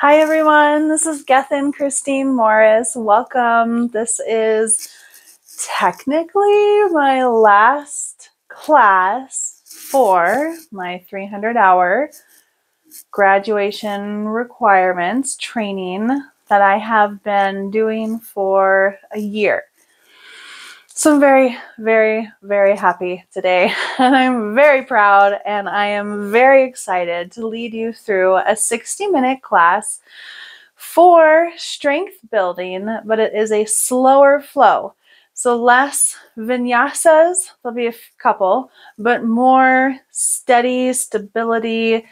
Hi everyone, this is Gethin Christine Morris. Welcome. This is technically my last class for my 300-hour graduation requirements training that I have been doing for a year. So I'm very, very, very happy today, and I'm very proud, and I am very excited to lead you through a 60-minute class for strength building, but it is a slower flow. So less vinyasas, there'll be a couple, but more steady stability,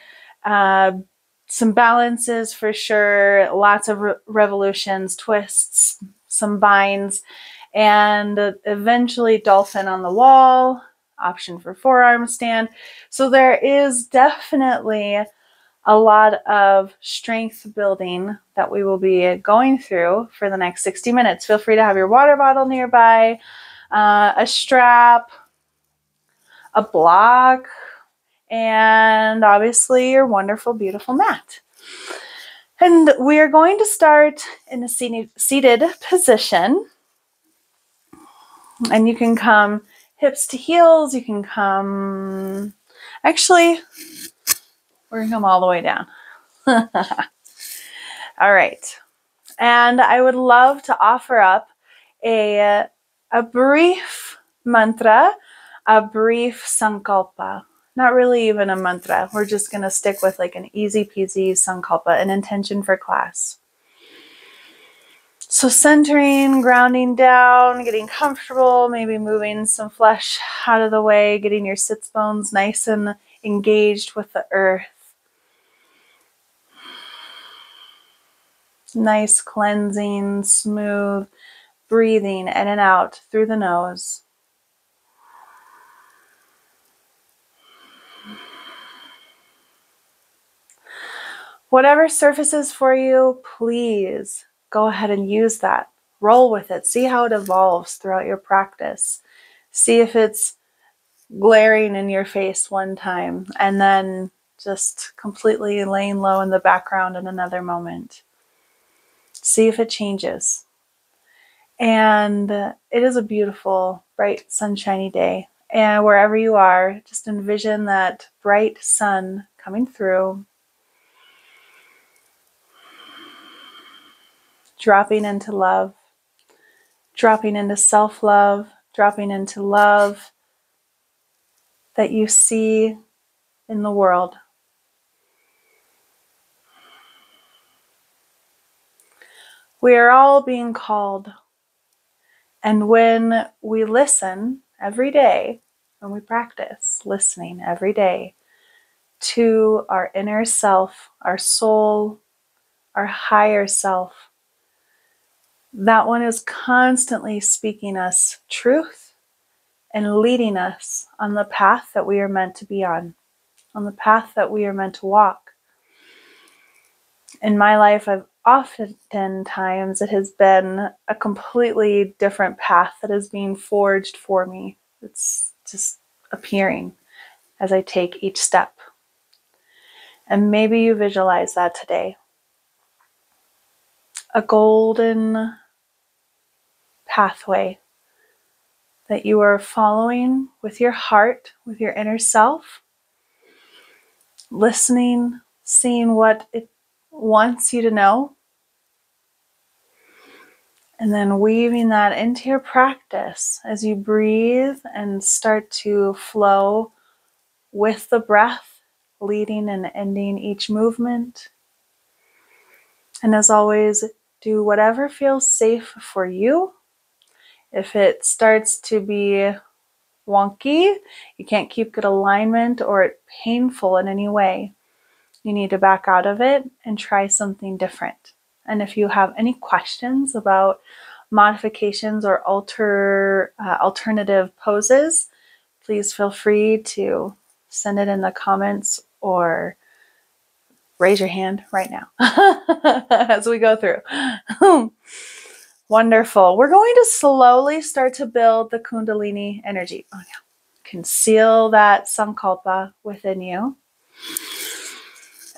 some balances for sure, lots of revolutions, twists, some binds, and eventually dolphin on the wall, option for forearm stand. So there is definitely a lot of strength building that we will be going through for the next 60 minutes. Feel free to have your water bottle nearby, a strap, a block, and obviously your wonderful, beautiful mat. And we are going to start in a seated position. And you can come hips to heels. You can come, actually, we're going to come all the way down. All right. And I would love to offer up a brief mantra, a brief sankalpa. Not really even a mantra. We're just going to stick with like an easy peasy sankalpa, an intention for class. So centering, grounding down, getting comfortable, maybe moving some flesh out of the way, getting your sits bones nice and engaged with the earth. Nice cleansing, smooth breathing in and out through the nose. Whatever surfaces for you, please go ahead and use that. Roll with it. See how it evolves throughout your practice. See if it's glaring in your face one time and then just completely laying low in the background in another moment. See if it changes. And it is a beautiful, bright, sunshiny day. And wherever you are, just envision that bright sun coming through, dropping into love, dropping into self-love, dropping into love that you see in the world. We are all being called. And when we listen every day, when we practice listening every day to our inner self, our soul, our higher self, that one is constantly speaking us truth and leading us on the path that we are meant to be on the path that we are meant to walk. In my life, oftentimes it has been a completely different path that is being forged for me. It's just appearing as I take each step. And maybe you visualize that today. A golden pathway that you are following with your heart, with your inner self, listening, seeing what it wants you to know, and then weaving that into your practice as you breathe and start to flow with the breath, leading and ending each movement. And as always, do whatever feels safe for you. If it starts to be wonky, you can't keep good alignment, or it's painful in any way, you need to back out of it and try something different. And if you have any questions about modifications or alternative poses, please feel free to send it in the comments or raise your hand right now as we go through. Wonderful. We're going to slowly start to build the Kundalini energy. Oh, yeah. Conceal that Sankalpa within you.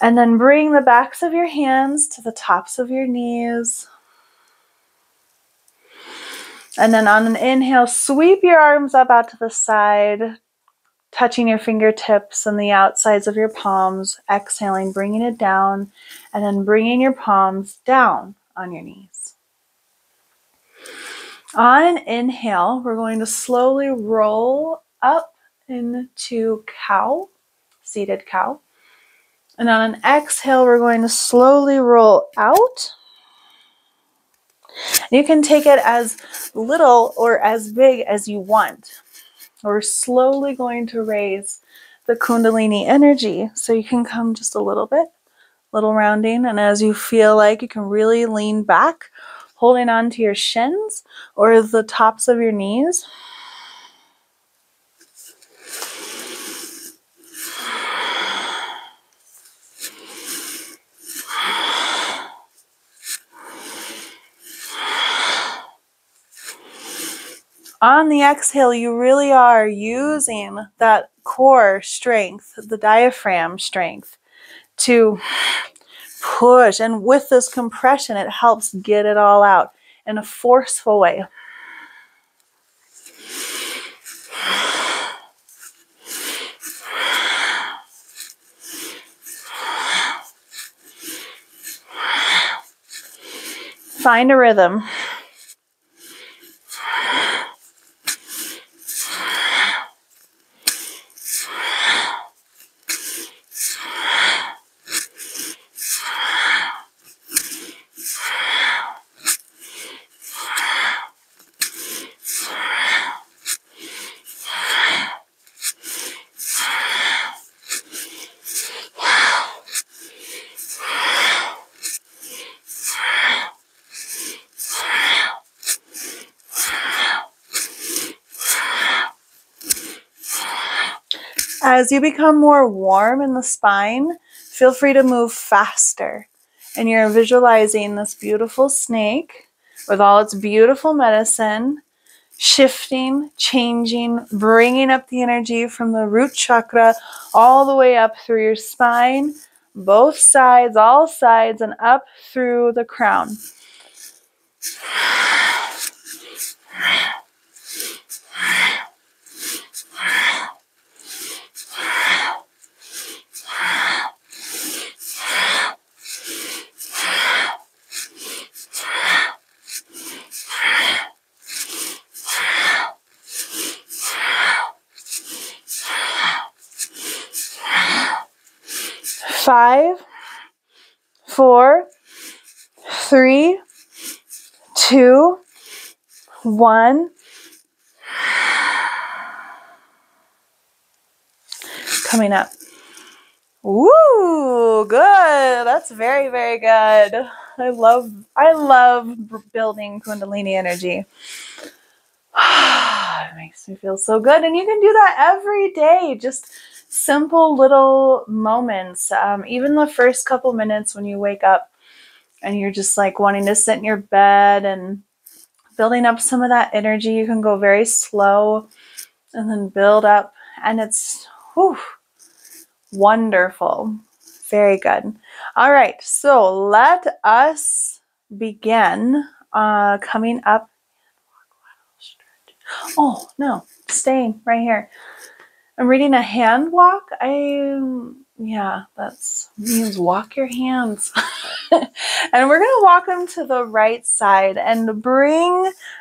And then bring the backs of your hands to the tops of your knees. And then on an inhale, sweep your arms up out to the side, touching your fingertips and the outsides of your palms. Exhaling, bringing it down, and then bringing your palms down on your knees. On an inhale, we're going to slowly roll up into cow, seated cow. And on an exhale, we're going to slowly roll out. You can take it as little or as big as you want. We're slowly going to raise the Kundalini energy. So you can come just a little bit, little rounding. And as you feel like, you can really lean back, holding on to your shins or the tops of your knees. On the exhale, you really are using that core strength, the diaphragm strength, to push. And with this compression, it helps get it all out in a forceful way. Find a rhythm. As you become more warm in the spine, feel free to move faster. And you're visualizing this beautiful snake with all its beautiful medicine, shifting, changing, bringing up the energy from the root chakra all the way up through your spine, both sides, all sides, and up through the crown. Five, 4, 3, 2, 1. Coming up. Woo, good. That's very, very good. I love building Kundalini energy. It makes me feel so good. And you can do that every day. Just simple little moments. Even the first couple minutes when you wake up and you're just like wanting to sit in your bed and building up some of that energy. You can go very slow and then build up. And it's wonderful. Very good. All right. So let us begin coming up. Oh, no, staying right here. I'm reading a hand walk. That means walk your hands. And we're going to walk them to the right side and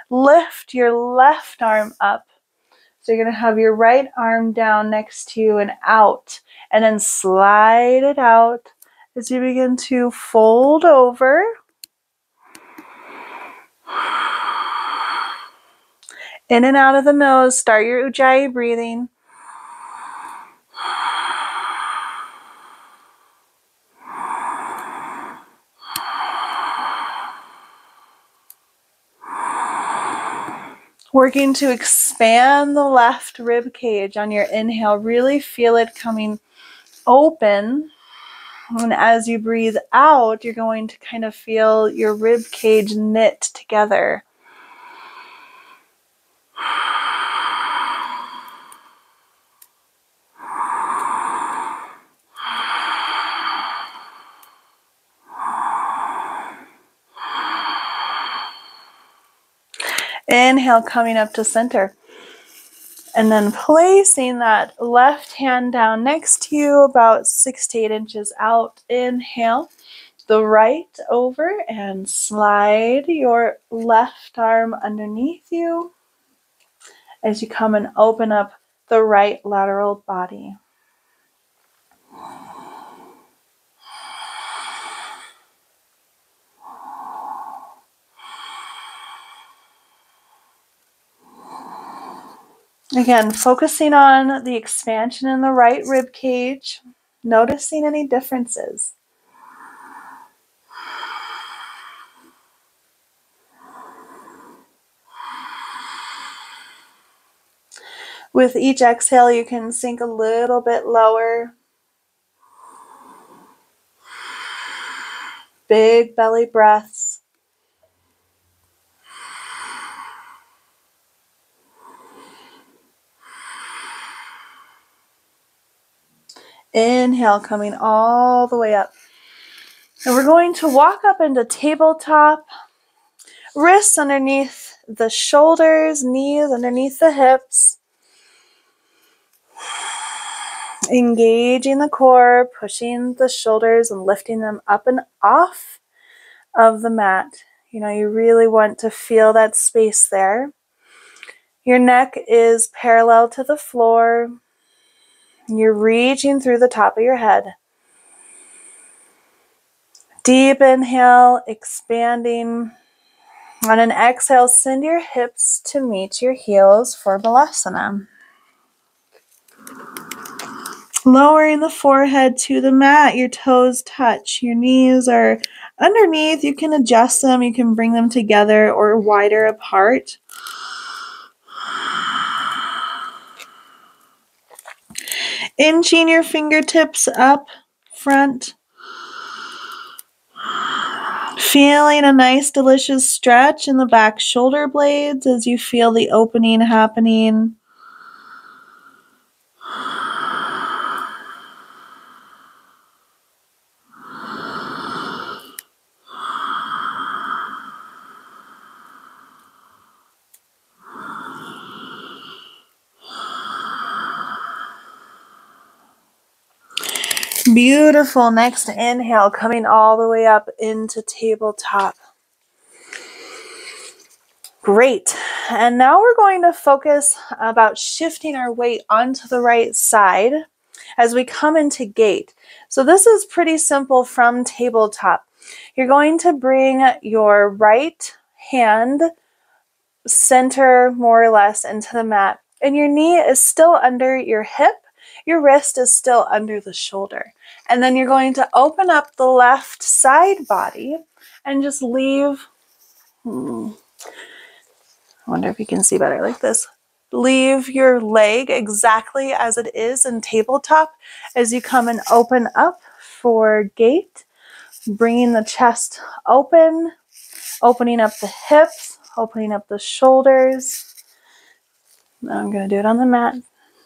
lift your left arm up. So you're going to have your right arm down next to you and out, and then slide it out as you begin to fold over. In and out of the nose. Start your Ujjayi breathing. Working to expand the left rib cage on your inhale. Really feel it coming open. And as you breathe out, you're going to kind of feel your rib cage knit together. Inhale, coming up to center. And then placing that left hand down next to you, about 6 to 8 inches out. Inhale, the right over, and slide your left arm underneath you as you come and open up the right lateral body. Again, focusing on the expansion in the right rib cage, noticing any differences. With each exhale, you can sink a little bit lower. Big belly breaths. Inhale, coming all the way up. And we're going to walk up into tabletop, wrists underneath the shoulders, knees underneath the hips. Engaging the core, pushing the shoulders and lifting them up and off of the mat. You know, you really want to feel that space there. Your neck is parallel to the floor. You're reaching through the top of your head. Deep inhale, expanding. On an exhale, send your hips to meet your heels for Balasana. Lowering the forehead to the mat, your toes touch. Your knees are underneath. You can adjust them. You can bring them together or wider apart. Inching your fingertips up front. Feeling a nice, delicious stretch in the back shoulder blades as you feel the opening happening. Beautiful. Next inhale, coming all the way up into tabletop. Great. And now we're going to focus about shifting our weight onto the right side as we come into gate. So this is pretty simple from tabletop. You're going to bring your right hand center more or less into the mat, and your knee is still under your hip. Your wrist is still under the shoulder. And then you're going to open up the left side body and just leave. I wonder if you can see better like this. Leave your leg exactly as it is in tabletop as you come and open up for gate. Bringing the chest open, opening up the hips, opening up the shoulders. Now I'm going to do it on the mat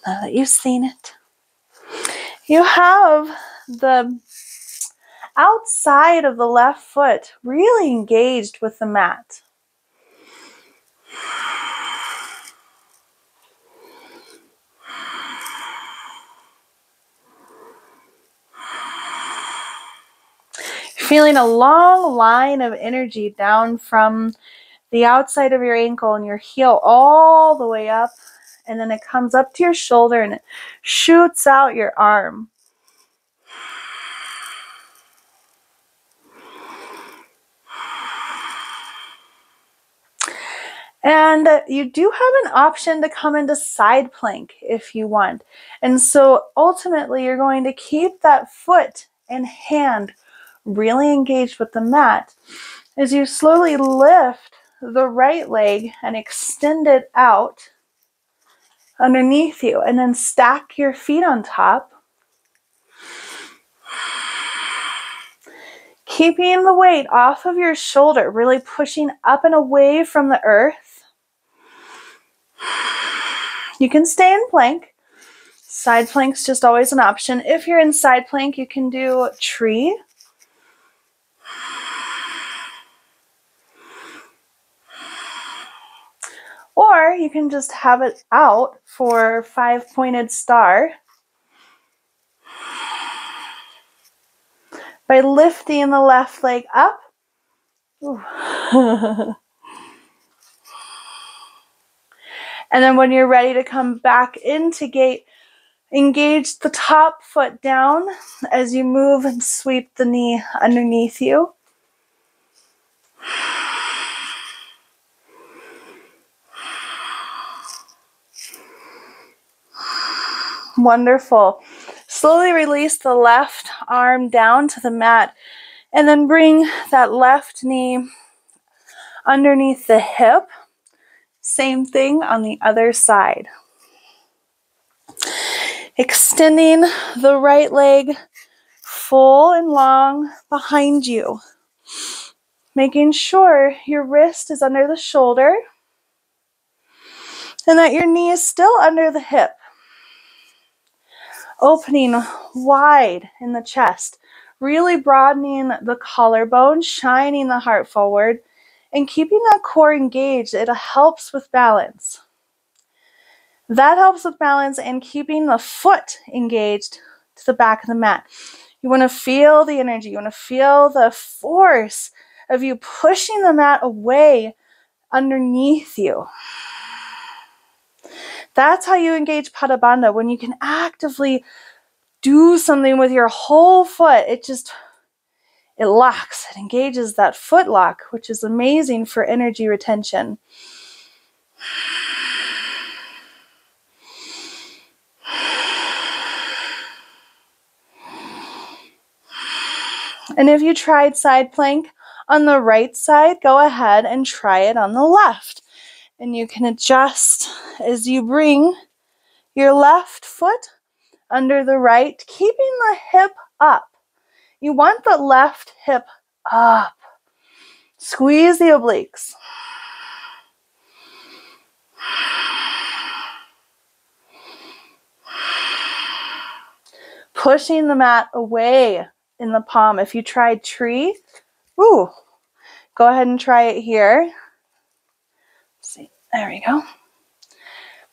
now that you've seen it. You have the outside of the left foot really engaged with the mat. Feeling a long line of energy down from the outside of your ankle and your heel all the way up, and then it comes up to your shoulder and it shoots out your arm. And you do have an option to come into side plank if you want. And so ultimately you're going to keep that foot and hand really engaged with the mat as you slowly lift the right leg and extend it out underneath you, and then stack your feet on top, keeping the weight off of your shoulder, really pushing up and away from the earth. You can stay in plank. Side plank's just always an option. If you're in side plank, you can do tree. Or you can just have it out for 5-pointed star by lifting the left leg up. And then when you're ready to come back into gate, engage the top foot down as you move and sweep the knee underneath you. Wonderful. Slowly release the left arm down to the mat and then bring that left knee underneath the hip. Same thing on the other side. Extending the right leg full and long behind you. Making sure your wrist is under the shoulder and that your knee is still under the hip. Opening wide in the chest, really broadening the collarbone, shining the heart forward, and keeping that core engaged. It helps with balance. That helps with balance and keeping the foot engaged to the back of the mat. You want to feel the energy. You want to feel the force of you pushing the mat away underneath you. That's how you engage Pada Bandha, when you can actively do something with your whole foot. It locks. It engages that foot lock, which is amazing for energy retention. And if you tried side plank on the right side, go ahead and try it on the left. And you can adjust as you bring your left foot under the right, keeping the hip up. You want the left hip up. Squeeze the obliques. Pushing the mat away in the palm. If you tried tree, go ahead and try it here. Let's see, there we go.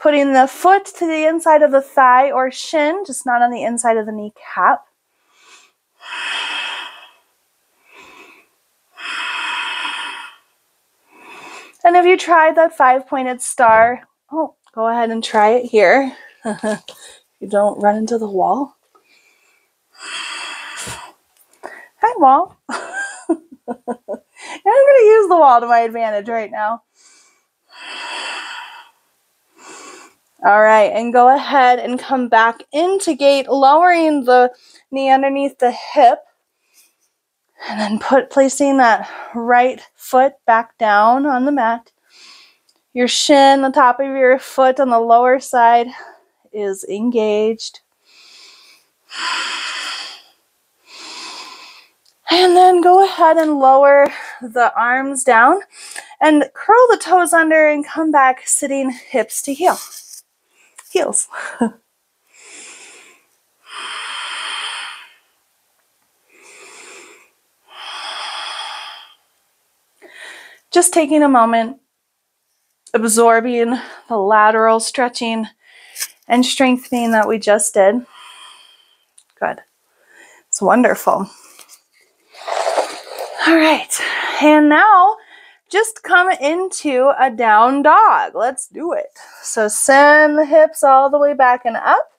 Putting the foot to the inside of the thigh or shin, just not on the inside of the kneecap. And if you tried that 5-pointed star, go ahead and try it here. You don't run into the wall. Hi, wall. I'm going to use the wall to my advantage right now. All right, and go ahead and come back into gate, lowering the knee underneath the hip, and then placing that right foot back down on the mat. Your shin, the top of your foot on the lower side, is engaged. And then go ahead and lower the arms down and curl the toes under and come back sitting hips to heels. Just taking a moment, absorbing the lateral stretching and strengthening that we just did. Good. It's wonderful. All right, and now just come into a down dog. Let's do it. So send the hips all the way back and up,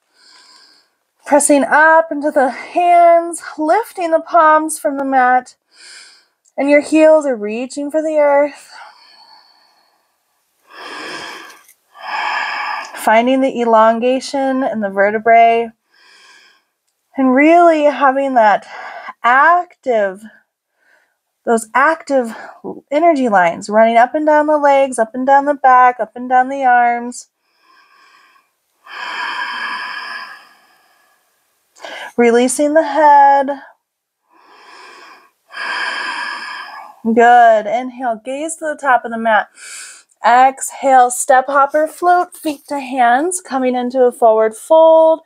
pressing up into the hands, lifting the palms from the mat, and your heels are reaching for the earth. Finding the elongation in the vertebrae, and really having that those active energy lines running up and down the legs, up and down the back, up and down the arms. Releasing the head. Good. Inhale, gaze to the top of the mat. Exhale, step, hopper, float, feet to hands, coming into a forward fold.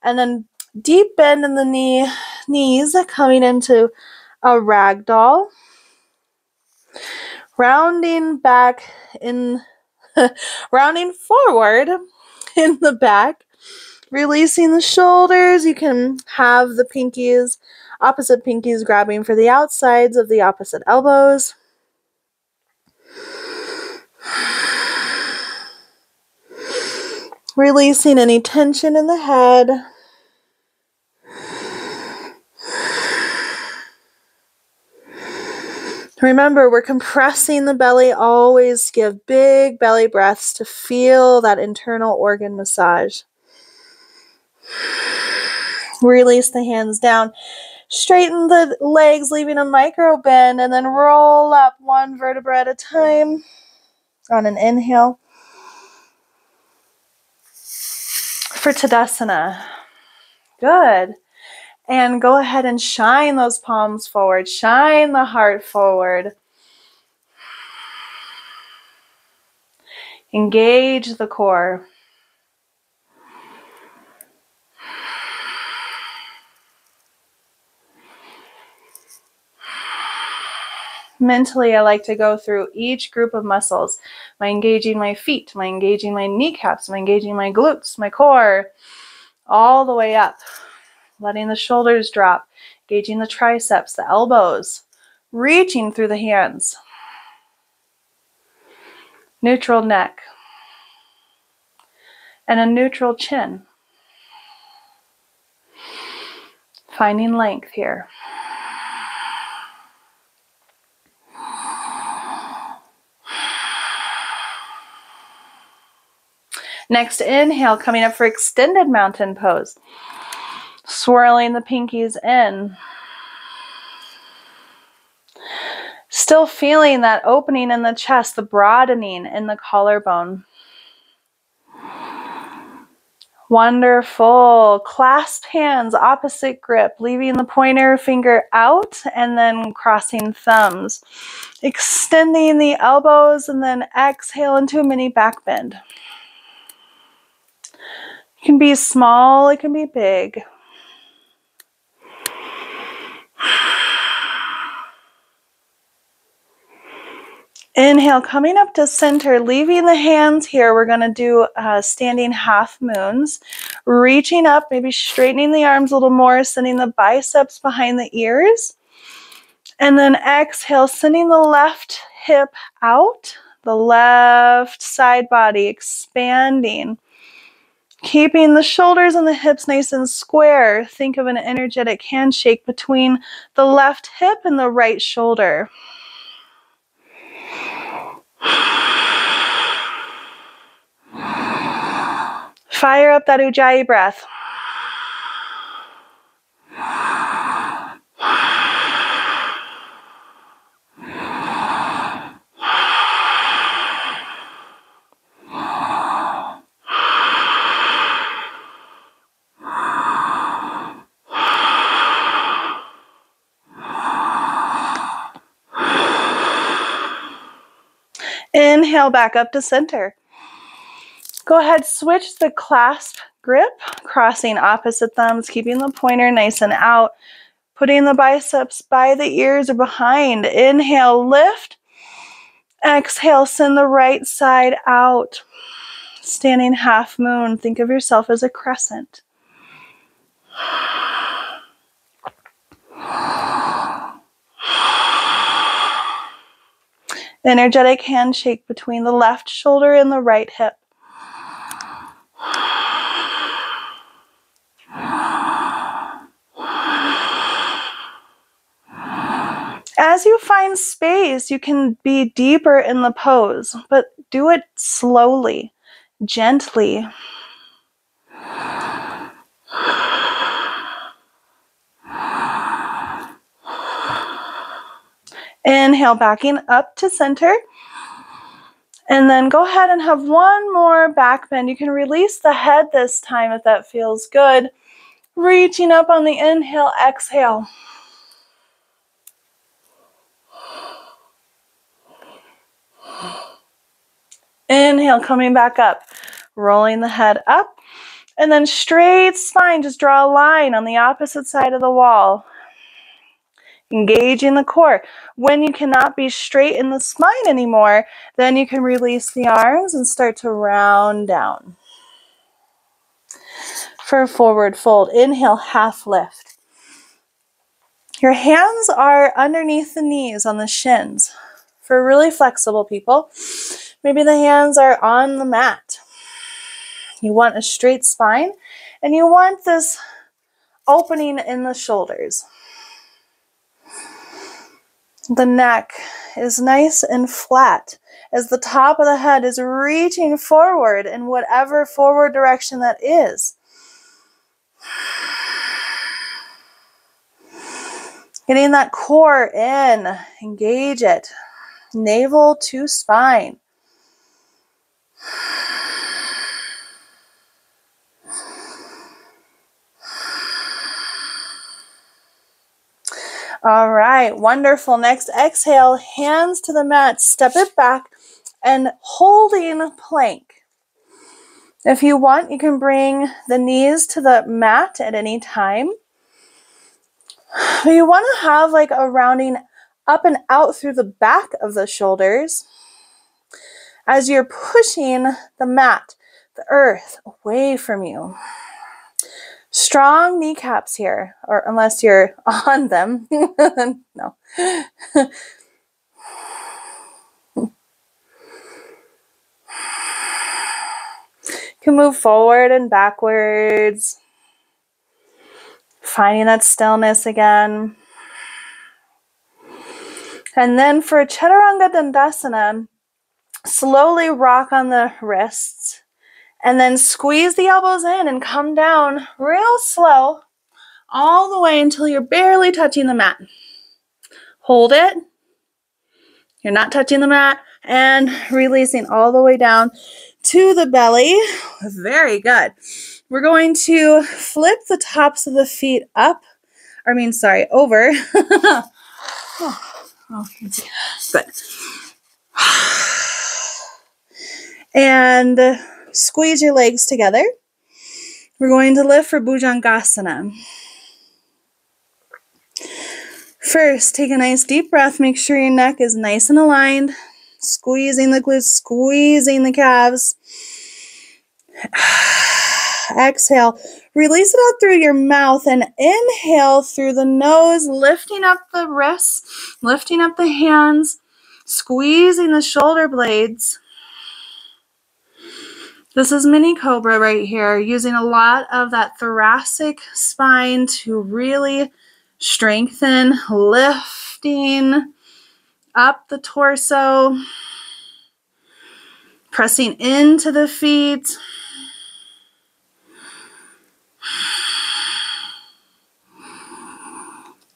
And then deep bend in the knees, coming into a ragdoll. Rounding back in Rounding forward in the back, releasing the shoulders. You can have the pinkies, opposite pinkies grabbing for the outsides of the opposite elbows. Releasing any tension in the head. Remember, we're compressing the belly. Always give big belly breaths to feel that internal organ massage. Release the hands down. Straighten the legs, leaving a micro bend, and then roll up one vertebra at a time on an inhale. For Tadasana. Good. And go ahead and shine those palms forward. Shine the heart forward. Engage the core. Mentally, I like to go through each group of muscles. Am I engaging my feet? Am I engaging my kneecaps? Am I engaging my glutes, my core? All the way up. Letting the shoulders drop. Engaging the triceps, the elbows. Reaching through the hands. Neutral neck. And a neutral chin. Finding length here. Next inhale, coming up for extended mountain pose. Swirling the pinkies in. Still feeling that opening in the chest, the broadening in the collarbone. Wonderful. Clasp hands, opposite grip, leaving the pointer finger out and then crossing thumbs. Extending the elbows and then exhale into a mini back bend. It can be small, it can be big. Inhale, coming up to center, leaving the hands here. We're going to do standing half moons. Reaching up, maybe straightening the arms a little more, sending the biceps behind the ears. And then exhale, sending the left hip out, the left side body expanding. Keeping the shoulders and the hips nice and square. Think of an energetic handshake between the left hip and the right shoulder. Fire up that Ujjayi breath. Inhale back up to center. Go ahead, switch the clasp grip, crossing opposite thumbs, keeping the pointer nice and out, putting the biceps by the ears or behind. Inhale, lift. Exhale, send the right side out. Standing half moon, think of yourself as a crescent. Energetic handshake between the left shoulder and the right hip. As you find space, you can be deeper in the pose, but do it slowly, gently. Inhale, backing up to center. And then go ahead and have one more back bend. You can release the head this time if that feels good. Reaching up on the inhale, exhale. Inhale, coming back up. Rolling the head up. And then straight spine, just draw a line on the opposite side of the wall. engaging the core. When you cannot be straight in the spine anymore, then you can release the arms and start to round down. For a forward fold, inhale, half lift. Your hands are underneath the knees on the shins. For really flexible people, maybe the hands are on the mat. You want a straight spine and you want this opening in the shoulders. The neck is nice and flat as the top of the head is reaching forward in whatever forward direction that is. Getting that core in, engage it, navel to spine. All right, wonderful. Next, exhale, hands to the mat, step it back, and holding plank. If you want, you can bring the knees to the mat at any time. But you want to have like a rounding up and out through the back of the shoulders as you're pushing the mat, the earth, away from you. Strong kneecaps here, or unless you're on them. No. You can move forward and backwards, finding that stillness again. And then for Chaturanga Dandasana, slowly rock on the wrists. And then squeeze the elbows in and come down real slow all the way until you're barely touching the mat. Hold it. You're not touching the mat. And releasing all the way down to the belly. Very good. We're going to flip the tops of the feet up. Over. Good. And squeeze your legs together. We're going to lift for Bhujangasana. First, take a nice deep breath. Make sure your neck is nice and aligned. Squeezing the glutes, squeezing the calves. Exhale. Release it out through your mouth and inhale through the nose, lifting up the wrists, lifting up the hands, squeezing the shoulder blades. This is mini cobra right here, using a lot of that thoracic spine to really strengthen, lifting up the torso, pressing into the feet.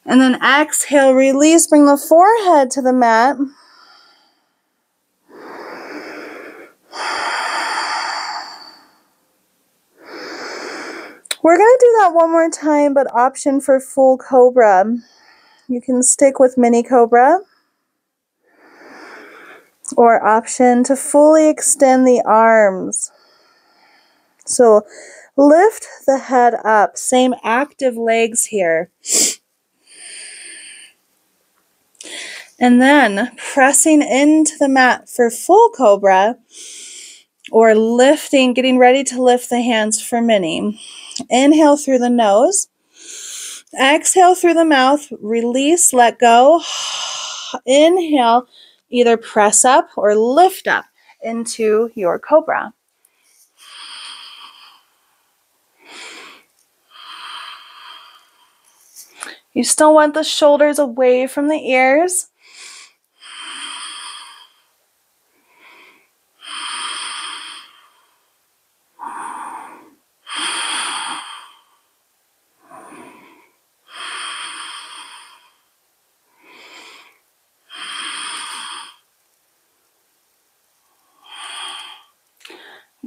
And then exhale, release, bring the forehead to the mat. We're going to do that one more time, but option for full cobra. You can stick with mini cobra. Or option to fully extend the arms. So lift the head up. Same active legs here. And then pressing into the mat for full cobra. Or lifting, getting ready to lift the hands for mini. Inhale through the nose. Exhale through the mouth. Release, let go. Inhale, either press up or lift up into your cobra. You still want the shoulders away from the ears.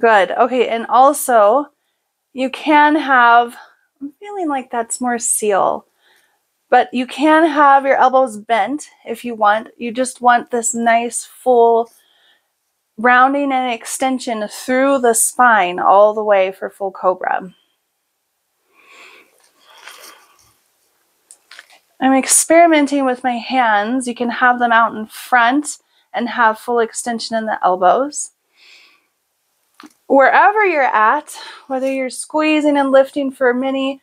Good. Okay, and also you can have, I'm feeling like that's more seal, but you can have your elbows bent if you want. You just want this nice full rounding and extension through the spine all the way for full cobra. I'm experimenting with my hands. You can have them out in front and have full extension in the elbows. Wherever you're at, whether you're squeezing and lifting for a mini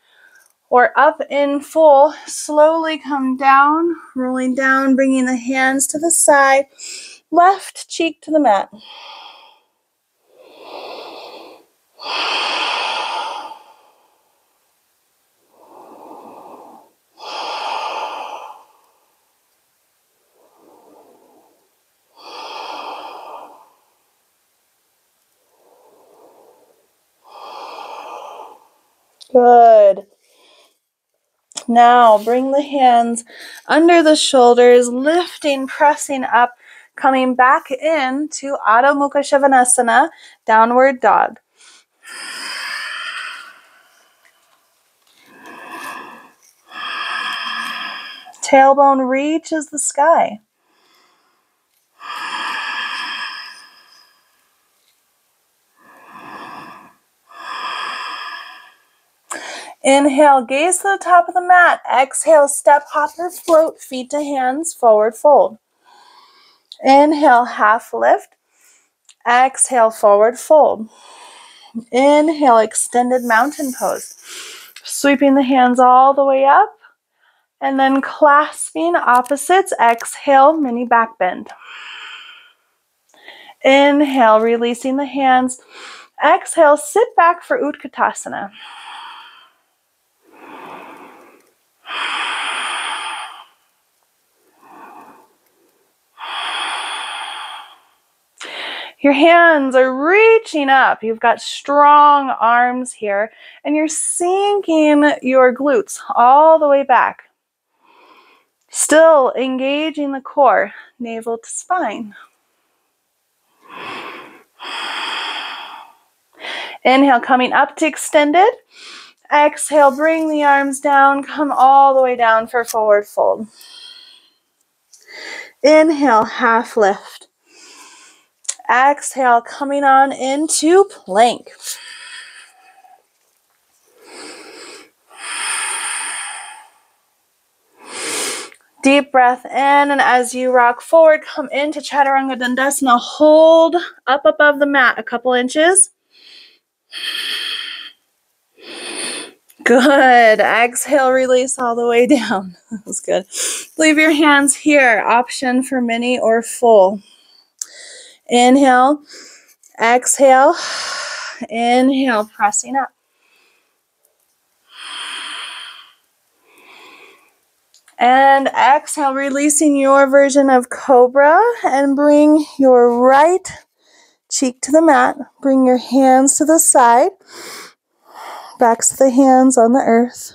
or up in full, slowly come down, rolling down, bringing the hands to the side, left cheek to the mat. Good. Now bring the hands under the shoulders, lifting, pressing up, coming back into Adho Mukha Svanasana, downward dog. Tailbone reaches the sky. Inhale, gaze to the top of the mat. Exhale, step, hop, or float, feet to hands, forward fold. Inhale, half lift. Exhale, forward fold. Inhale, extended mountain pose. Sweeping the hands all the way up. And then clasping opposites. Exhale, mini back bend. Inhale, releasing the hands. Exhale, sit back for Utkatasana. Your hands are reaching up. You've got strong arms here, and you're sinking your glutes all the way back. Still engaging the core, navel to spine. Inhale, coming up to extended. Exhale, bring the arms down, come all the way down for forward fold. Inhale, half lift. Exhale, coming on into plank. Deep breath in, and as you rock forward, come into Chaturanga Dandasana. Hold up above the mat a couple inches. Good. Exhale, release all the way down. That was good. Leave your hands here. Option for mini or full. Inhale. Exhale. Inhale, pressing up. And exhale, releasing your version of Cobra, and bring your right cheek to the mat. Bring your hands to the side. Backs of the hands on the earth.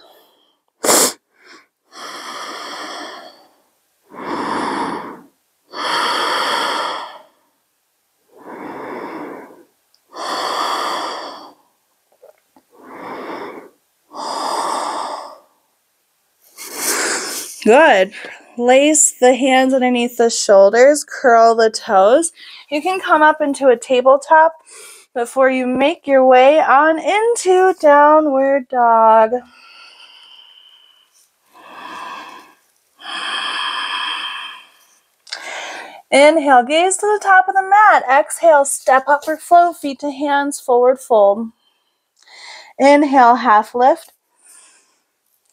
Good. Place the hands underneath the shoulders, curl the toes. You can come up into a tabletop before you make your way on into downward dog. Inhale, gaze to the top of the mat. Exhale, step up or flow, feet to hands, forward fold. Inhale, half lift.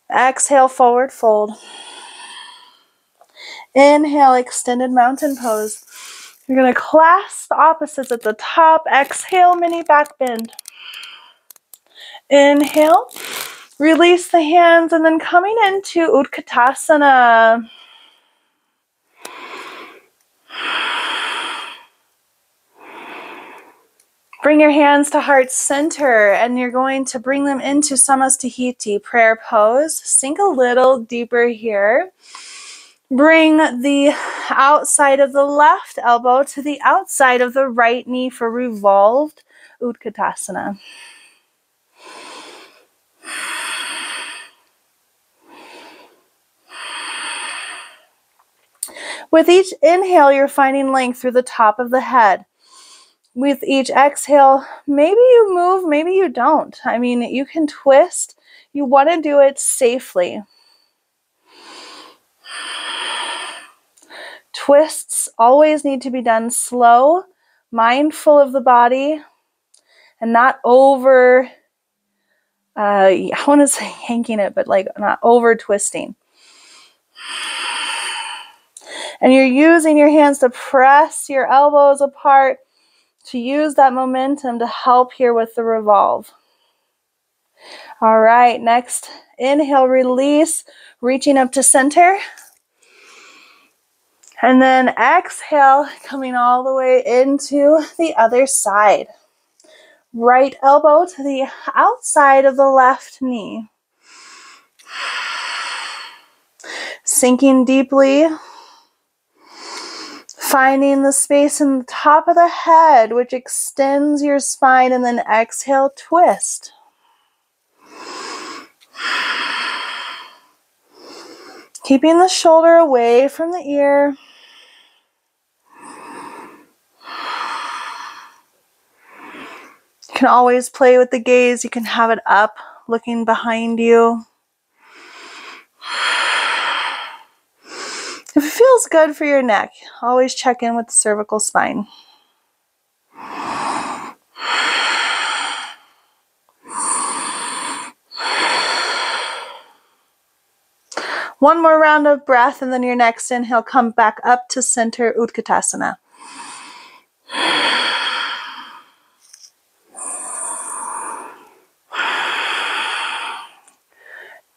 Exhale, forward fold. Inhale, extended mountain pose. You're going to clasp the opposites at the top. Exhale, mini back bend. Inhale, release the hands, and then coming into Utkatasana. Bring your hands to heart center, and you're going to bring them into Samastihiti, prayer pose. Sink a little deeper here. Bring the outside of the left elbow to the outside of the right knee for revolved Utkatasana. With each inhale, you're finding length through the top of the head. With each exhale, maybe you move, maybe you don't. I mean, you can twist. You want to do it safely. Twists always need to be done slow, mindful of the body, and not over, I want to say yanking it, but like not over twisting. And you're using your hands to press your elbows apart to use that momentum to help here with the revolve. All right, next, inhale, release, reaching up to center. And then exhale, coming all the way into the other side. Right elbow to the outside of the left knee. Sinking deeply. Finding the space in the top of the head, which extends your spine, and then exhale, twist. Keeping the shoulder away from the ear. You can always play with the gaze. You can have it up, looking behind you. If it feels good for your neck, always check in with the cervical spine. One more round of breath, and then your next inhale, come back up to center, Utkatasana.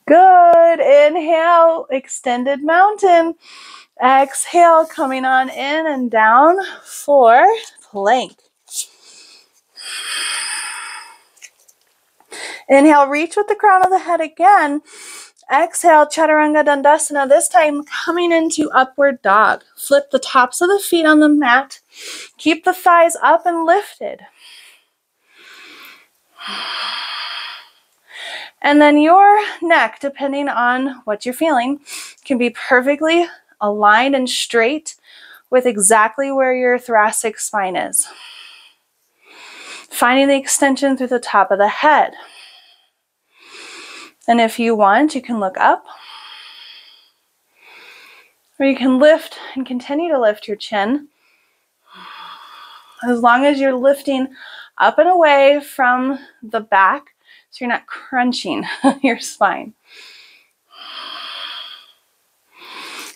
Good. Inhale, extended mountain. Exhale, coming on in and down for plank. Inhale, reach with the crown of the head again. Exhale, Chaturanga Dandasana, this time coming into upward dog. Flip the tops of the feet on the mat. Keep the thighs up and lifted. And then your neck, depending on what you're feeling, can be perfectly aligned and straight with exactly where your thoracic spine is. Finding the extension through the top of the head. And if you want, you can look up. Or you can lift and continue to lift your chin. As long as you're lifting up and away from the back, so you're not crunching your spine.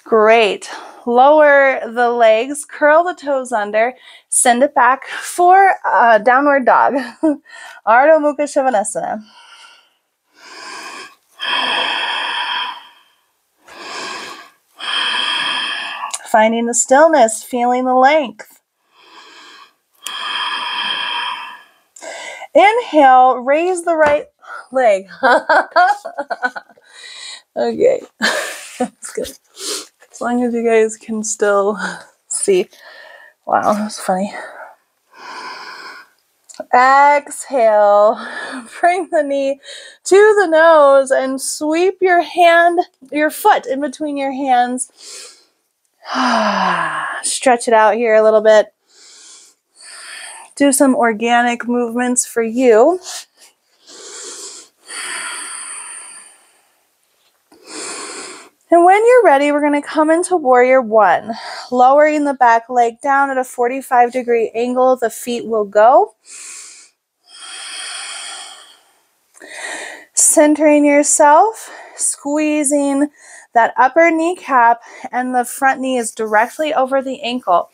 Great. Lower the legs, curl the toes under, send it back for downward dog. Ardha Mukha Svanasana. Finding the stillness, feeling the length. Inhale, raise the right leg. Okay, that's good. As long as you guys can still see. Wow, that's funny. Exhale, bring the knee to the nose and sweep your foot in between your hands. Stretch it out here a little bit. Do some organic movements for you. And when you're ready, we're going to come into Warrior One. Lowering the back leg down at a 45-degree angle, the feet will go. Centering yourself, squeezing that upper kneecap, and the front knee is directly over the ankle.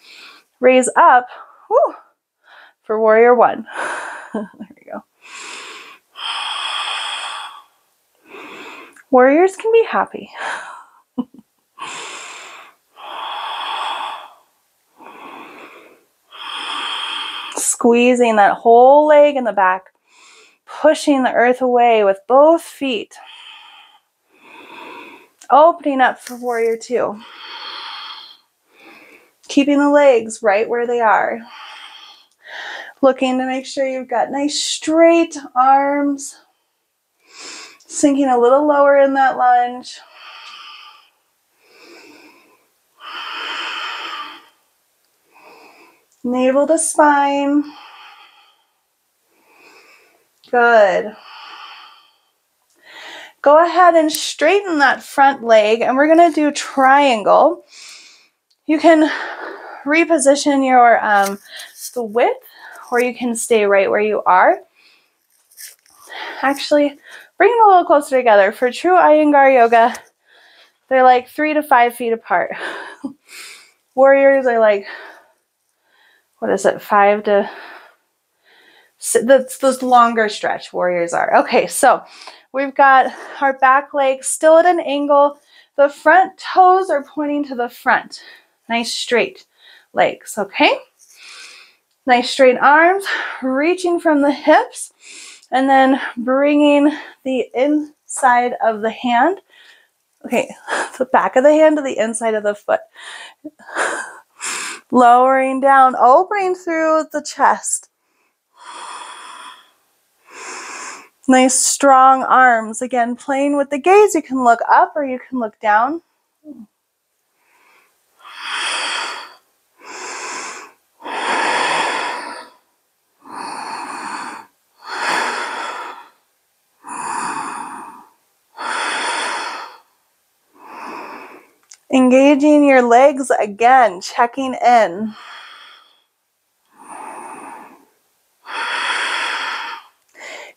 Raise up for Warrior One. There we go. Warriors can be happy. Squeezing that whole leg in the back, pushing the earth away with both feet. Opening up for Warrior Two. Keeping the legs right where they are. Looking to make sure you've got nice straight arms. Sinking a little lower in that lunge. Navel to spine. Good. Go ahead and straighten that front leg, and we're going to do triangle. You can reposition your the width, or you can stay right where you are. Actually, bring them a little closer together. For true Iyengar yoga, they're like 3 to 5 feet apart. Warriors are like, what is it, 5 to... That's this longer stretch warriors are. Okay, so we've got our back legs still at an angle. The front toes are pointing to the front. Nice straight legs, okay? Nice straight arms, reaching from the hips, and then bringing the inside of the hand, okay, the back of the hand to the inside of the foot. Lowering down, opening through the chest. Nice strong arms. Again, playing with the gaze. You can look up or you can look down. Engaging your legs again, checking in.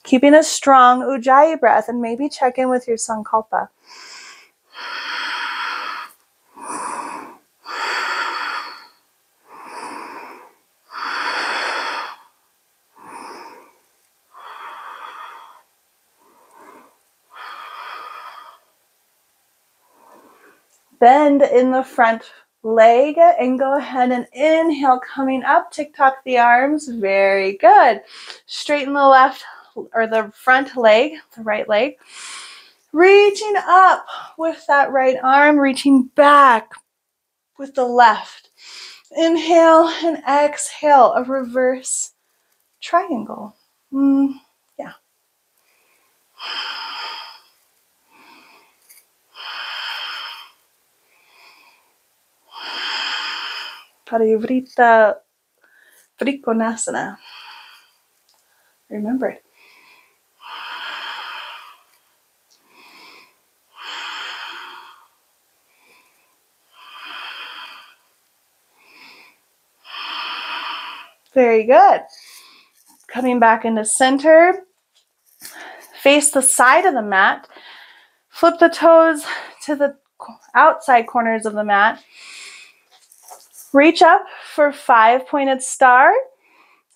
Keeping a strong Ujjayi breath, and maybe check in with your Sankalpa. Bend in the front leg and go ahead and inhale, coming up, tick-tock the arms. Very good. Straighten the left or the front leg, the right leg. Reaching up with that right arm, reaching back with the left. Inhale and exhale, a reverse triangle. Yeah. Parivrita Trikonasana. Remember it. Very good. Coming back into center. Face the side of the mat. Flip the toes to the outside corners of the mat. Reach up for 5-pointed star.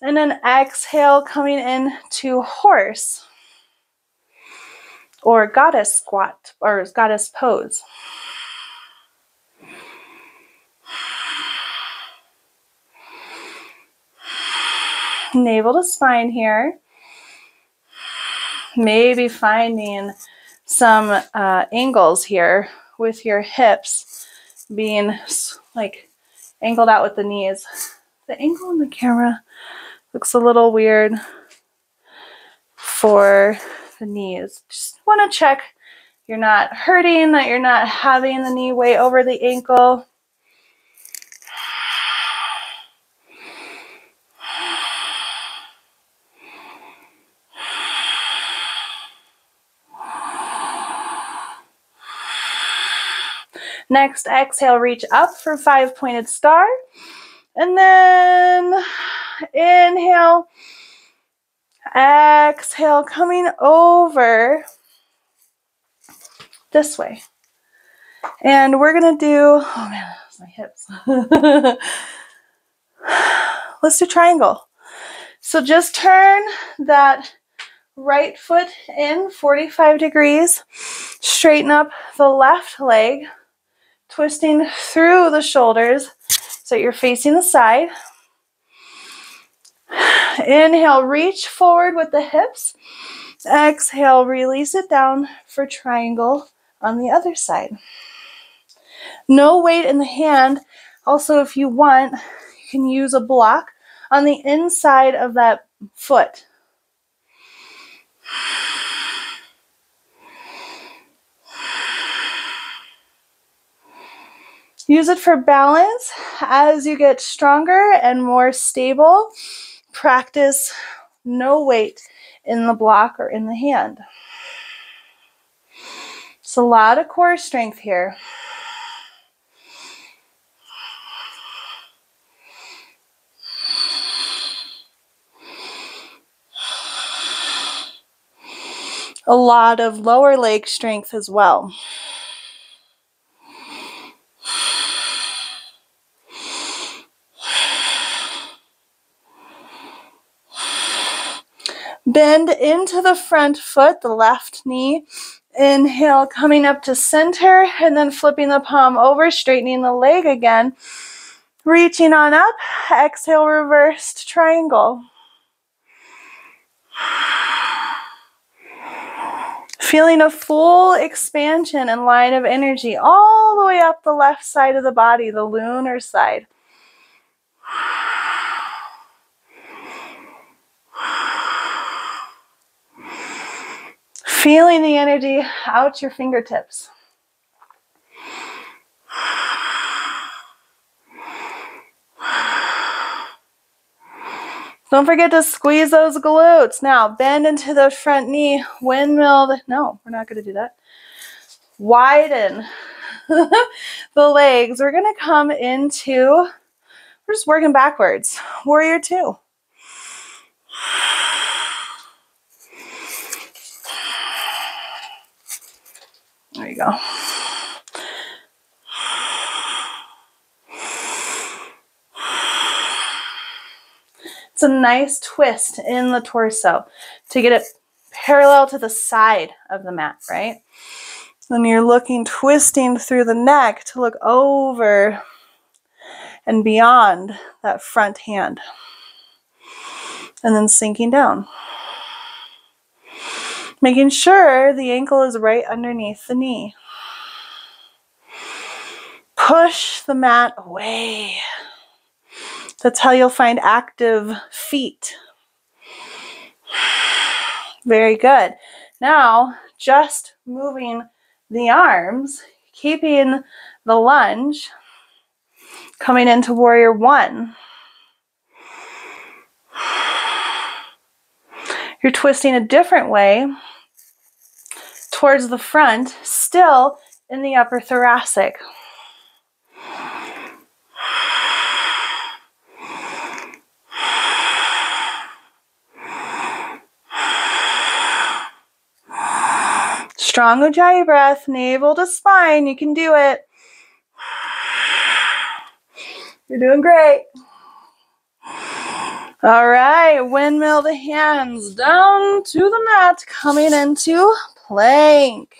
And then exhale, coming into horse. Or goddess squat, or goddess pose. Navel to spine here. Maybe finding some angles here with your hips being like angled out with the knees. The angle in the camera looks a little weird for the knees. Just want to check you're not hurting, that you're not having the knee way over the ankle. Next, exhale, reach up for 5-pointed star. And then inhale, exhale, coming over this way. And we're going to do, oh man, that's my hips. Let's do triangle. So just turn that right foot in 45 degrees. Straighten up the left leg. Twisting through the shoulders so you're facing the side. Inhale, reach forward with the hips. Exhale, release it down for triangle on the other side. No weight in the hand. Also, if you want, you can use a block on the inside of that foot. Use it for balance. As you get stronger and more stable, practice no weight in the block or in the hand. It's a lot of core strength here. a lot of lower leg strength as well. Bend into the front foot, the left knee. Inhale, coming up to center, and then flipping the palm over, straightening the leg again. Reaching on up, exhale, reversed triangle. Feeling a full expansion and line of energy all the way up the left side of the body, the lunar side. Feeling the energy out your fingertips. Don't forget to squeeze those glutes. Now, bend into the front knee, windmill. No, we're not going to do that. Widen the legs. We're going to come into, we're just working backwards. Warrior two. There you go. It's a nice twist in the torso to get it parallel to the side of the mat, right? Then you're looking, twisting through the neck to look over and beyond that front hand. And then sinking down. Making sure the ankle is right underneath the knee. Push the mat away. That's how you'll find active feet. Very good. Now, just moving the arms, keeping the lunge, coming into warrior one. You're twisting a different way towards the front, still in the upper thoracic. Strong Ujjayi breath, navel to spine. You can do it. You're doing great. All right, windmill the hands down to the mat, coming into plank.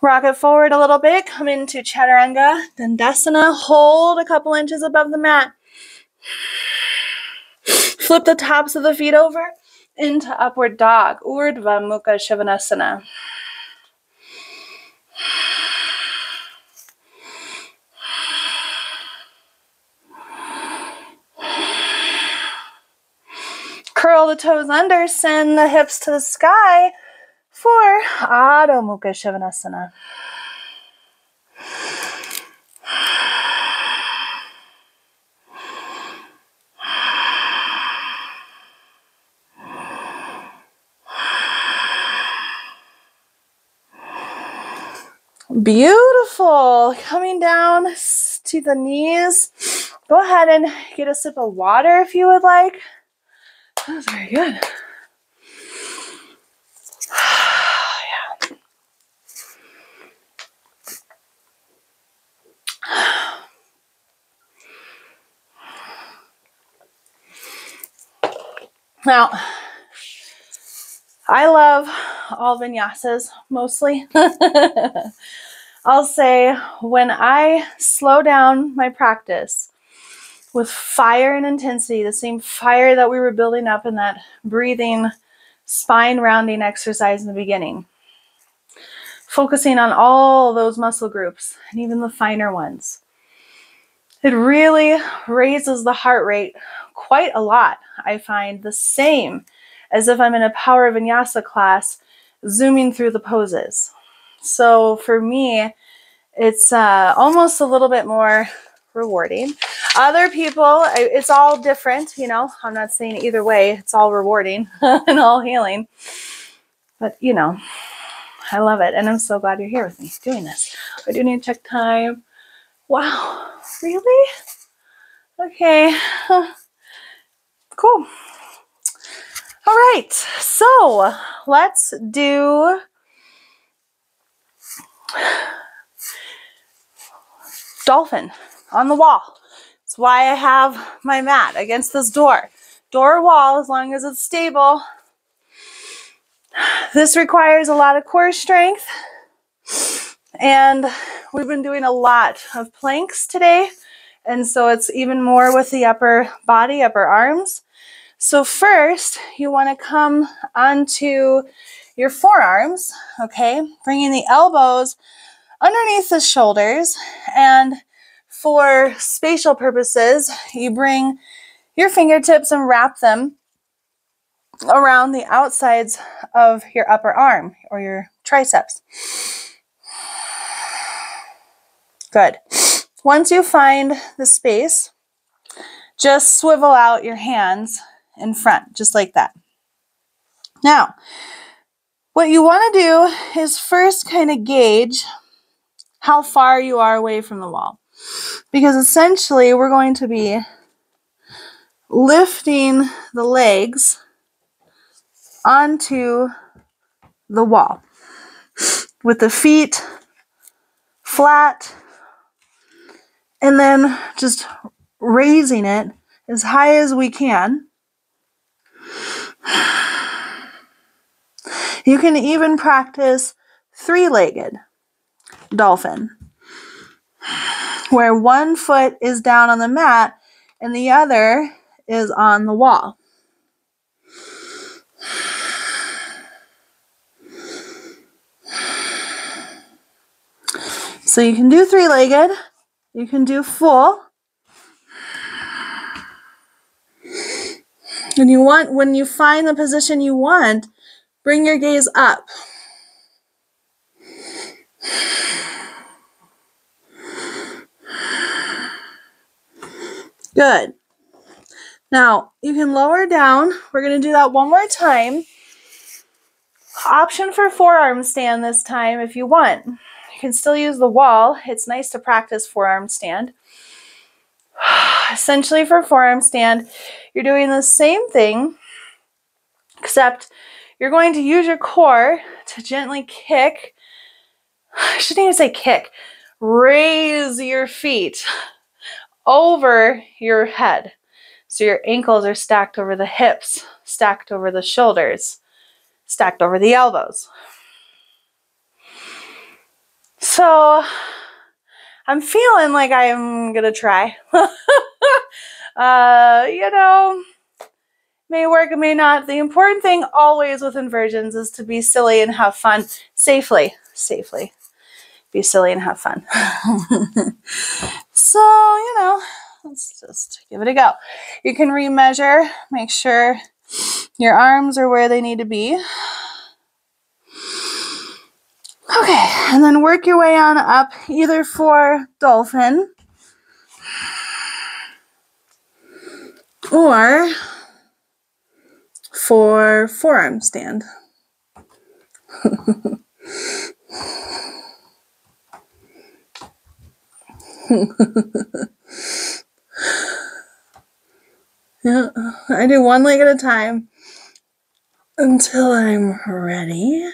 Rock it forward a little bit, come into Chaturanga, Dandasana, hold a couple inches above the mat. Flip the tops of the feet over into upward dog, Urdhva Mukha Svanasana. Curl the toes under, send the hips to the sky for Adho Mukha Svanasana. Beautiful. Coming down to the knees. Go ahead and get a sip of water if you would like. That was very good. Yeah. Now, I love all vinyasas mostly. I'll say when I slow down my practice with fire and intensity, the same fire that we were building up in that breathing, spine rounding exercise in the beginning, focusing on all those muscle groups and even the finer ones, it really raises the heart rate quite a lot. I find the same as if I'm in a power vinyasa class, zooming through the poses. So for me, it's almost a little bit more rewarding. Other people, it's all different, you know. I'm not saying either way, it's all rewarding and all healing. But, you know, I love it. And I'm so glad you're here with me doing this. I do need to check time. Wow, really? Okay. Cool. All right. So let's do Dolphin on the wall. That's why I have my mat against this door. Door or wall, as long as it's stable. This requires a lot of core strength. And we've been doing a lot of planks today. And so it's even more with the upper body, upper arms. So first, you want to come onto your forearms, okay? Bringing the elbows underneath the shoulders. And for spatial purposes, you bring your fingertips and wrap them around the outsides of your upper arm or your triceps. Good. Once you find the space, just swivel out your hands in front, just like that. Now, what you want to do is first kind of gauge how far you are away from the wall. Because essentially, we're going to be lifting the legs onto the wall with the feet flat and then just raising it as high as we can. You can even practice three-legged dolphin, where one foot is down on the mat and the other is on the wall. So you can do three-legged, you can do full. And you want, when you find the position you want, bring your gaze up. Good. Now, you can lower down. We're going to do that one more time. Option for forearm stand this time if you want. You can still use the wall. It's nice to practice forearm stand. Essentially for forearm stand, you're doing the same thing, except you're going to use your core to gently kick. I shouldn't even say kick. Raise your feet over your head. So your ankles are stacked over the hips, stacked over the shoulders, stacked over the elbows. So I'm feeling like I'm going to try. You know, may work, it may not. The important thing always with inversions is to be silly and have fun safely. Safely. Be silly and have fun. So, you know, let's just give it a go. You can remeasure, make sure your arms are where they need to be. Okay, and then work your way on up either for dolphin or for forearm stand. Yeah, I do one leg at a time until I'm ready.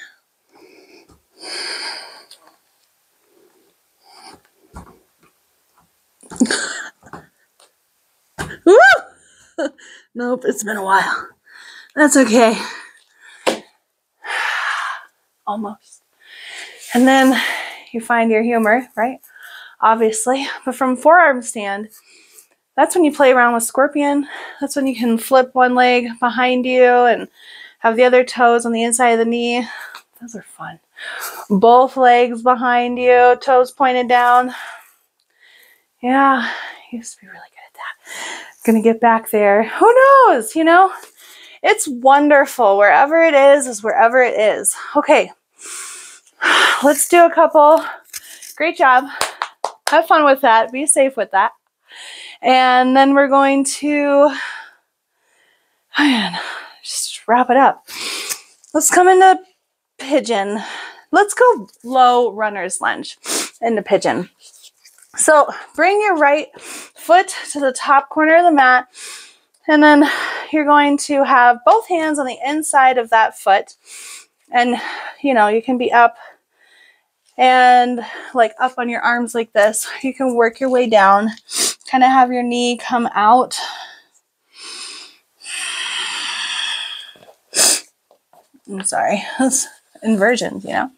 Woo! Nope, it's been a while. That's okay. Almost. And then you find your humor, right? Obviously. But from forearm stand, that's when you play around with scorpion. That's when you can flip one leg behind you and have the other toes on the inside of the knee. Those are fun. Both legs behind you, toes pointed down. Yeah, I used to be really good at that. Gonna get back there. Who knows, you know? It's wonderful. Wherever it is wherever it is. Okay, let's do a couple. Great job. Have fun with that. Be safe with that. And then we're going to just wrap it up. Let's come into pigeon. Let's go low runner's lunge into pigeon. So bring your right foot to the top corner of the mat, and then you're going to have both hands on the inside of that foot. And, you know, you can be up and like up on your arms like this. You can work your way down, kind of have your knee come out. I'm sorry, that's inversions, you know. I'm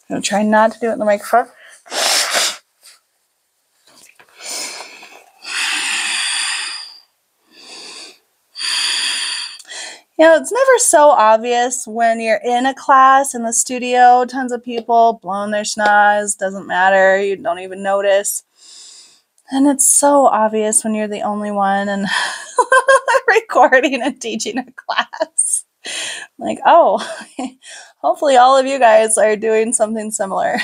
going to try not to do it in the microphone. You know, it's never so obvious when you're in a class in the studio, tons of people blowing their schnoz, doesn't matter, you don't even notice. And it's so obvious when you're the only one and recording and teaching a class. Like, oh, hopefully all of you guys are doing something similar.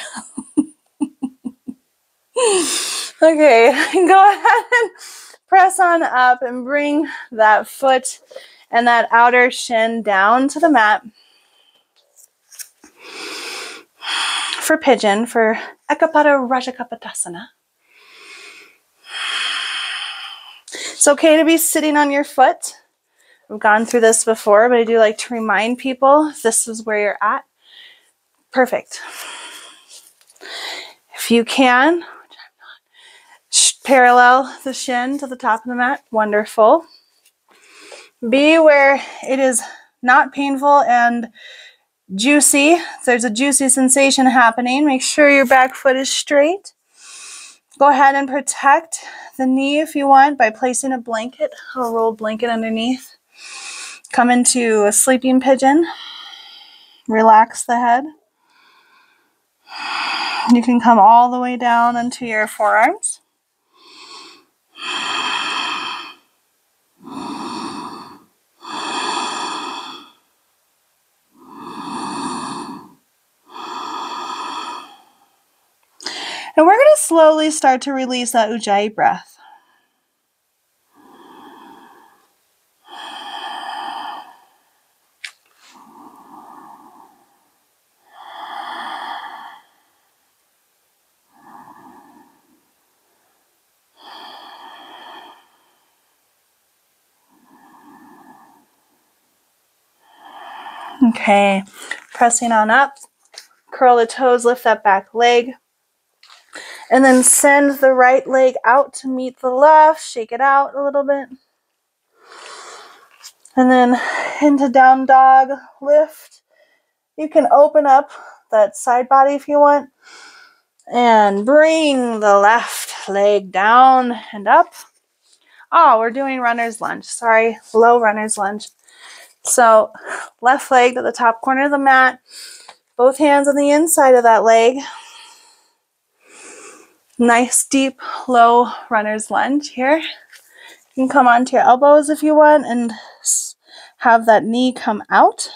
Okay, go ahead and press on up and bring that foot and that outer shin down to the mat for pigeon, for Ekapada Rajakapatasana. It's okay to be sitting on your foot. We've gone through this before, but I do like to remind people this is where you're at. Perfect. If you can, which I'm not, parallel the shin to the top of the mat. Wonderful. Be where it is not painful and juicy. If there's a juicy sensation happening, make sure your back foot is straight. Go ahead and protect the knee if you want by placing a blanket, a rolled blanket underneath. Come into a sleeping pigeon. Relax the head. You can come all the way down into your forearms. And we're going to slowly start to release that Ujjayi breath. Okay, pressing on up, curl the toes, lift that back leg, and then send the right leg out to meet the left, shake it out a little bit. And then into down dog, lift. You can open up that side body if you want, and bring the left leg down and up. Oh, we're doing runner's lunge. Sorry, low runner's lunge. So left leg to the top corner of the mat, both hands on the inside of that leg. Nice, deep, low runner's lunge here. You can come onto your elbows if you want and have that knee come out.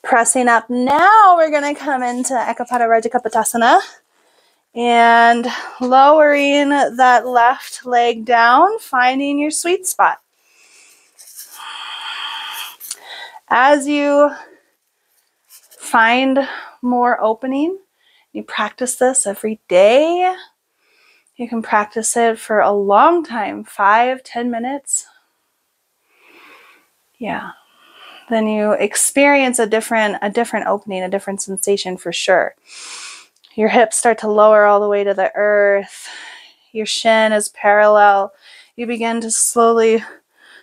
Pressing up now, we're going to come into Ekapada Rajakapatasana and lowering that left leg down, finding your sweet spot. As you find more opening, you practice this every day. You can practice it for a long time, 5-10 minutes. Yeah. Then you experience a different opening, a different sensation for sure. Your hips start to lower all the way to the earth. Your shin is parallel. You begin to slowly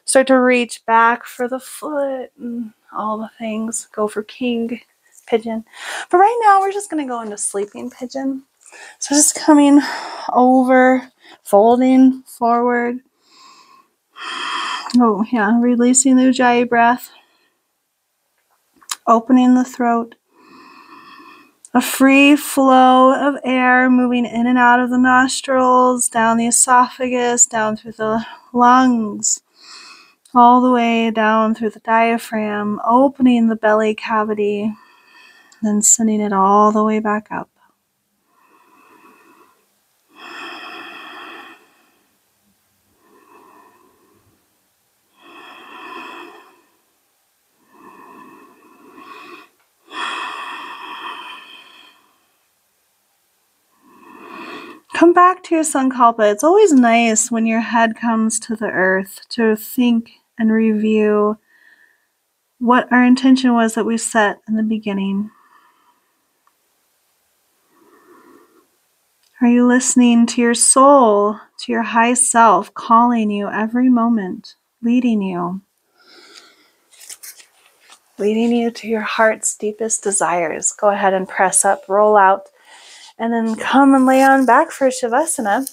start to reach back for the foot and all the things. Go for king pigeon. But right now we're just going to go into sleeping pigeon. So just coming over, folding forward. Oh yeah, releasing the Ujjayi breath. Opening the throat. A free flow of air moving in and out of the nostrils, down the esophagus, down through the lungs, all the way down through the diaphragm, opening the belly cavity, then sending it all the way back up. Come back to your Sankalpa. It's always nice when your head comes to the earth to think and review what our intention was that we set in the beginning. Are you listening to your soul, to your high self, calling you every moment, leading you to your heart's deepest desires? Go ahead and press up, roll out, and then come and lay on back for Shavasana.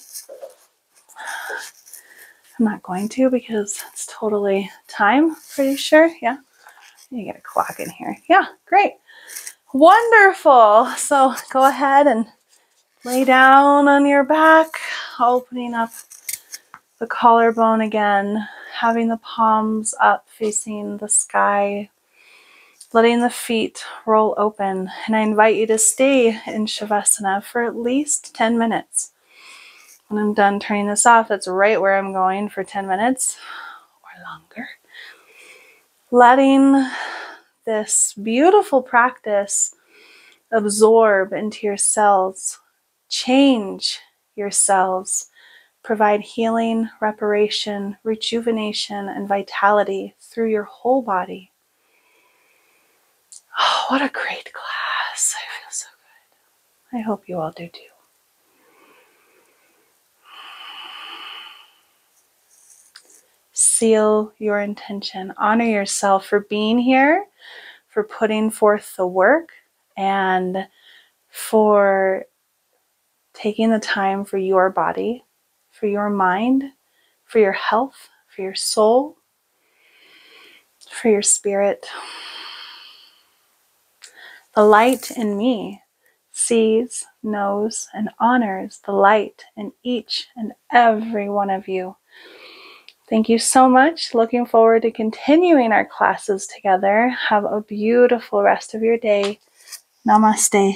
I'm not going to because it's totally time, pretty sure. Yeah, you get a clock in here. Yeah, great. Wonderful. So go ahead and lay down on your back, opening up the collarbone again, having the palms up facing the sky, letting the feet roll open. And I invite you to stay in Shavasana for at least 10 minutes. When I'm done turning this off, that's right where I'm going for 10 minutes or longer. Letting this beautiful practice absorb into your cells, change your cells, provide healing, reparation, rejuvenation, and vitality through your whole body. Oh, what a great class. I feel so good. I hope you all do too. Seal your intention. Honor yourself for being here, for putting forth the work, and for taking the time for your body, for your mind, for your health, for your soul, for your spirit. The light in me sees, knows, and honors the light in each and every one of you. Thank you so much. Looking forward to continuing our classes together. Have a beautiful rest of your day. Namaste.